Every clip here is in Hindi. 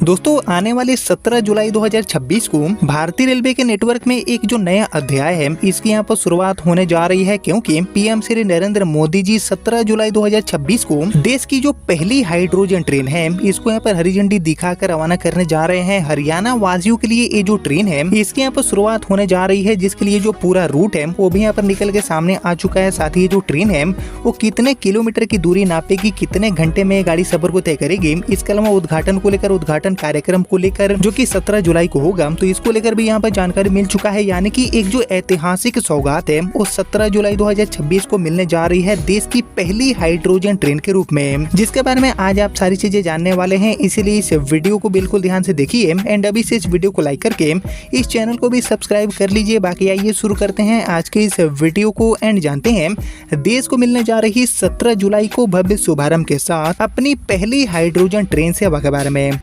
दोस्तों आने वाले 17 जुलाई 2026 को भारतीय रेलवे के नेटवर्क में एक जो नया अध्याय है इसकी यहाँ पर शुरुआत होने जा रही है, क्योंकि पीएम श्री नरेंद्र मोदी जी 17 जुलाई 2026 को देश की जो पहली हाइड्रोजन ट्रेन है इसको यहाँ पर हरी झंडी दिखाकर रवाना करने जा रहे हैं। हरियाणा वासियों के लिए ये जो ट्रेन है इसकी यहाँ पर शुरुआत होने जा रही है, जिसके लिए जो पूरा रूट है वो भी यहाँ पर निकल के सामने आ चुका है। साथ ही ये जो ट्रेन है वो कितने किलोमीटर की दूरी नापेगी, कितने घंटे में गाड़ी सफर को तय करेगी, इसके अलावा उद्घाटन को लेकर उद्घाटन कार्यक्रम को लेकर जो कि 17 जुलाई को होगा तो इसको लेकर भी यहाँ पर जानकारी मिल चुका है। यानी कि एक जो ऐतिहासिक सौगात है वो 17 जुलाई 2026 को मिलने जा रही है देश की पहली हाइड्रोजन ट्रेन के रूप में, जिसके बारे में आज आप सारी चीजें जानने वाले हैं। इसीलिए इस वीडियो को बिल्कुल ध्यान से देखिए एंड अभी से इस वीडियो को लाइक करके इस चैनल को भी सब्सक्राइब कर लीजिए। बाकी आइए शुरू करते हैं आज के इस वीडियो को एंड जानते हैं देश को मिलने जा रही 17 जुलाई को भव्य शुभारंभ के साथ अपनी पहली हाइड्रोजन ट्रेन सेवा के बारे में।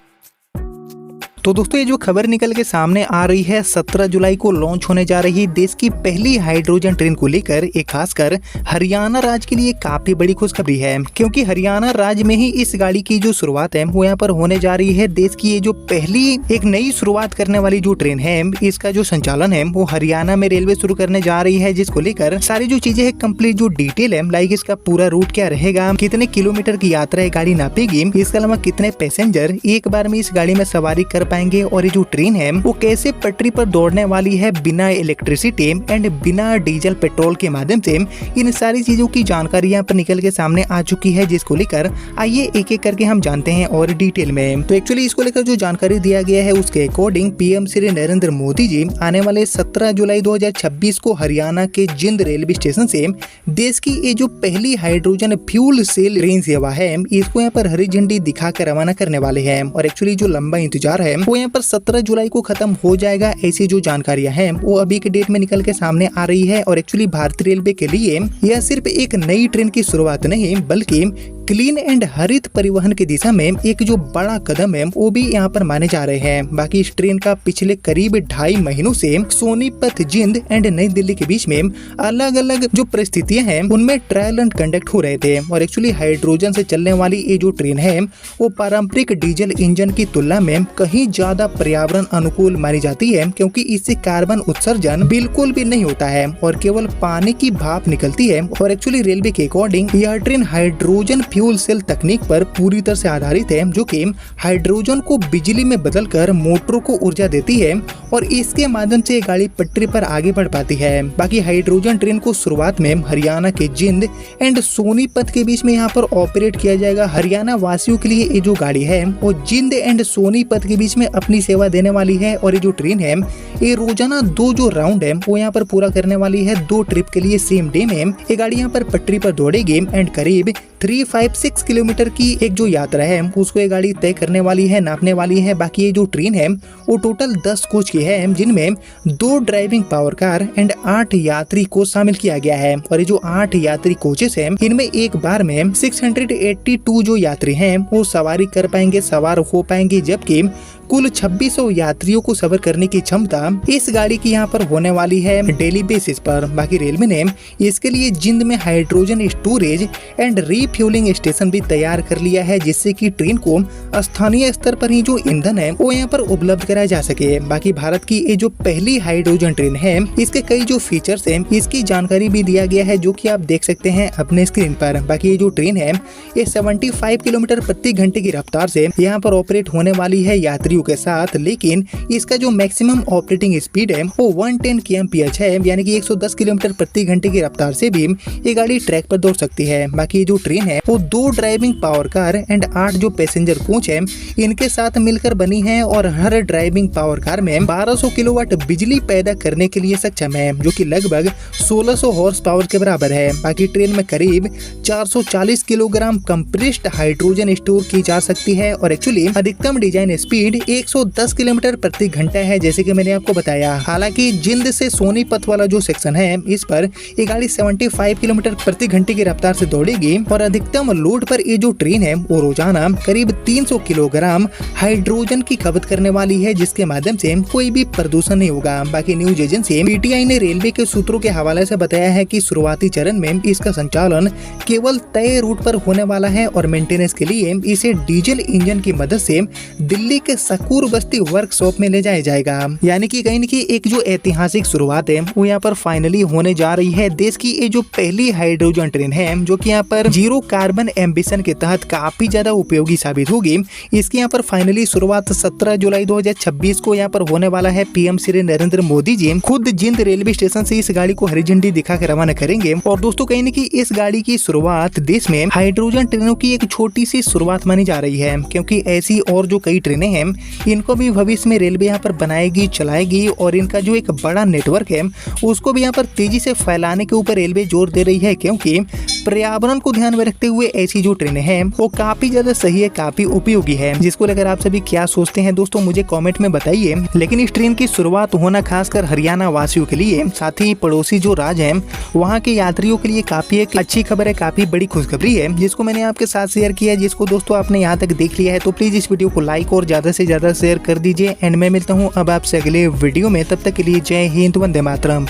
तो दोस्तों ये जो खबर निकल के सामने आ रही है 17 जुलाई को लॉन्च होने जा रही देश की पहली हाइड्रोजन ट्रेन को लेकर एक खासकर हरियाणा राज्य के लिए काफी बड़ी खुशखबरी है, क्योंकि हरियाणा राज्य में ही इस गाड़ी की जो शुरुआत है वो यहाँ पर होने जा रही है। देश की ये जो पहली एक नई शुरुआत करने वाली जो ट्रेन है इसका जो संचालन है वो हरियाणा में रेलवे शुरू करने जा रही है, जिसको लेकर सारी जो चीजें है कंप्लीट जो डिटेल है, लाइक इसका पूरा रूट क्या रहेगा, कितने किलोमीटर की यात्रा गाड़ी नापेगी, इसके अलावा कितने पैसेंजर एक बार में इस गाड़ी में सवारी कर पाएंगे और ये जो ट्रेन है वो कैसे पटरी पर दौड़ने वाली है बिना इलेक्ट्रिसिटी एंड बिना डीजल पेट्रोल के माध्यम से, इन सारी चीजों की जानकारी यहाँ पर निकल के सामने आ चुकी है, जिसको लेकर आइए एक एक करके हम जानते हैं और डिटेल में। तो एक्चुअली इसको लेकर जो जानकारी दिया गया है उसके अकॉर्डिंग पीएम श्री नरेंद्र मोदी जी आने वाले 17 जुलाई 2026 को हरियाणा के जिंद रेलवे स्टेशन से देश की ये जो पहली हाइड्रोजन फ्यूल सेल ट्रेन सेवा है इसको यहाँ पर हरी झंडी दिखाकर रवाना करने वाले हैं। और एक्चुअली जो लंबा इंतजार है वो यहाँ पर 17 जुलाई को खत्म हो जाएगा, ऐसी जो जानकारियां हैं वो अभी के डेट में निकल के सामने आ रही है। और एक्चुअली भारतीय रेलवे के लिए यह सिर्फ एक नई ट्रेन की शुरुआत नहीं बल्कि क्लीन एंड हरित परिवहन की दिशा में एक जो बड़ा कदम है वो भी यहाँ पर माने जा रहे हैं। बाकी इस ट्रेन का पिछले करीब 2.5 महीनों से सोनीपत, जिंद एंड नई दिल्ली के बीच में अलग अलग जो परिस्थितियां हैं उनमें ट्रायल एंड कंडक्ट हो रहे थे। और एक्चुअली हाइड्रोजन से चलने वाली ये जो ट्रेन है वो पारंपरिक डीजल इंजन की तुलना में कहीं ज्यादा पर्यावरण अनुकूल मानी जाती है, क्योंकि इससे कार्बन उत्सर्जन बिल्कुल भी नहीं होता है और केवल पानी की भाप निकलती है। और एक्चुअली रेलवे के अकॉर्डिंग यह ट्रेन हाइड्रोजन फ्यूल सेल तकनीक पर पूरी तरह से आधारित है, जो कि हाइड्रोजन को बिजली में बदलकर मोटरों को ऊर्जा देती है और इसके माध्यम से गाड़ी पटरी पर आगे बढ़ पाती है। बाकी हाइड्रोजन ट्रेन को शुरुआत में हरियाणा के जिंद एंड सोनीपत के बीच में यहाँ पर ऑपरेट किया जाएगा। हरियाणा वासियों के लिए ये जो गाड़ी है वो जिंद एंड सोनीपत के बीच में अपनी सेवा देने वाली है। और ये जो ट्रेन है ये रोजाना 2 जो राउंड है वो यहाँ पर पूरा करने वाली है 2 ट्रिप के लिए सेम डे में। ये गाड़ी यहाँ पर पटरी पर दौड़ेगी एंड करीब 356 किलोमीटर की एक जो यात्रा है उसको ये गाड़ी तय करने वाली है, नापने वाली है। बाकी ये जो ट्रेन है वो टोटल 10 कोच की है, जिनमें 2 ड्राइविंग पावर कार एंड 8 यात्री को शामिल किया गया है। और ये जो 8 यात्री कोचेस हैं इनमें एक बार में 682 जो यात्री हैं वो सवारी कर पाएंगे, सवार हो पाएंगे, जबकि कुल 2600 यात्रियों को सफर करने की क्षमता इस गाड़ी की यहाँ पर होने वाली है डेली बेसिस पर। बाकी रेलवे ने इसके लिए जिंद में hydrogen storage and refuelling station भी तैयार कर लिया है, जिससे कि ट्रेन को स्थानीय स्तर पर ही जो ईंधन है वो यहाँ पर उपलब्ध कराया जा सके। बाकी भारत की ये जो पहली हाइड्रोजन ट्रेन है इसके कई जो फीचर्स है इसकी जानकारी भी दिया गया है, जो की आप देख सकते हैं अपने स्क्रीन पर। बाकी ये जो ट्रेन है ये 75 किलोमीटर प्रति घंटे की रफ्तार से यहाँ पर ऑपरेट होने वाली है यात्रियों के साथ, लेकिन इसका जो मैक्सिमम ऑपरेटिंग स्पीड है वो 110 kmph है, यानी कि 110 किलोमीटर प्रति घंटे की रफ्तार से भी ये गाड़ी ट्रैक पर दौड़ सकती है। बाकी ये जो ट्रेन है वो 2 ड्राइविंग पावर कार एंड 8 जो पैसेंजर कोच है इनके साथ मिलकर बनी है और हर ड्राइविंग पावर कार में 1200 किलोवाट बिजली पैदा करने के लिए सक्षम है, जो कि लगभग 1600 हॉर्स पावर के बराबर है। बाकी ट्रेन में करीब 440 किलोग्राम कंप्रेस्ड हाइड्रोजन स्टोर की जा सकती है और एक्चुअली अधिकतम डिजाइन स्पीड 110 किलोमीटर प्रति घंटा है, जैसे कि मैंने आपको बताया। हालांकि जिंद से सोनीपत वाला जो सेक्शन है इस पर ये गाड़ी 75 किलोमीटर प्रति घंटे की रफ्तार से दौड़ेगी और अधिकतम लोड पर ये जो ट्रेन है वो रोजाना करीब 300 किलोग्राम हाइड्रोजन की खपत करने वाली है, जिसके माध्यम से कोई भी प्रदूषण नहीं होगा। बाकी न्यूज एजेंसी पीटीआई ने रेलवे के सूत्रों के हवाले से बताया है कि शुरुआती चरण में इसका संचालन केवल तय रूट पर होने वाला है और मेंटेनेंस के लिए इसे डीजल इंजन की मदद से दिल्ली के सकूर बस्ती वर्कशॉप में ले जाया जाएगा। यानी कि कहीं न कहीं एक जो ऐतिहासिक शुरुआत है वो यहाँ पर फाइनली होने जा रही है। देश की ये जो पहली हाइड्रोजन ट्रेन है जो कि यहाँ पर जीरो कार्बन एम्बिशन के तहत काफी ज्यादा उपयोगी साबित होगी, इसकी यहाँ पर फाइनली शुरुआत 17 जुलाई 2026 को यहाँ पर होने वाला है। पीएम श्री नरेंद्र मोदी जी खुद जिंद रेलवे स्टेशन से इस गाड़ी को हरी झंडी दिखाकर रवाना करेंगे। और दोस्तों कहीं न कहीं इस गाड़ी की शुरुआत देश में हाइड्रोजन ट्रेनों की एक छोटी सी शुरुआत मानी जा रही है, क्योंकि ऐसी और जो कई ट्रेनें हैं इनको भी भविष्य में रेलवे यहाँ पर बनाएगी, चलाएगी और इनका जो एक बड़ा नेटवर्क है उसको भी यहाँ पर तेजी से फैलाने के ऊपर रेलवे जोर दे रही है, क्योंकि पर्यावरण को ध्यान में रखते हुए ऐसी जो ट्रेनें हैं वो काफी ज्यादा सही है, काफी उपयोगी है। जिसको लेकर आप सभी क्या सोचते हैं दोस्तों मुझे कमेंट में बताइए। लेकिन इस ट्रेन की शुरुआत होना खासकर हरियाणा वासियों के लिए, साथ ही पड़ोसी जो राज्य हैं वहाँ के यात्रियों के लिए काफी एक अच्छी खबर है, काफी बड़ी खुशखबरी है, जिसको मैंने आपके साथ शेयर किया। जिसको दोस्तों आपने यहाँ तक देख लिया है तो प्लीज इस वीडियो को लाइक और ज्यादा से ज्यादा शेयर कर दीजिए। एंड मैं मिलता हूँ अब आपसे अगले वीडियो में, तब तक के लिए जय हिंद, वंदे मातरम।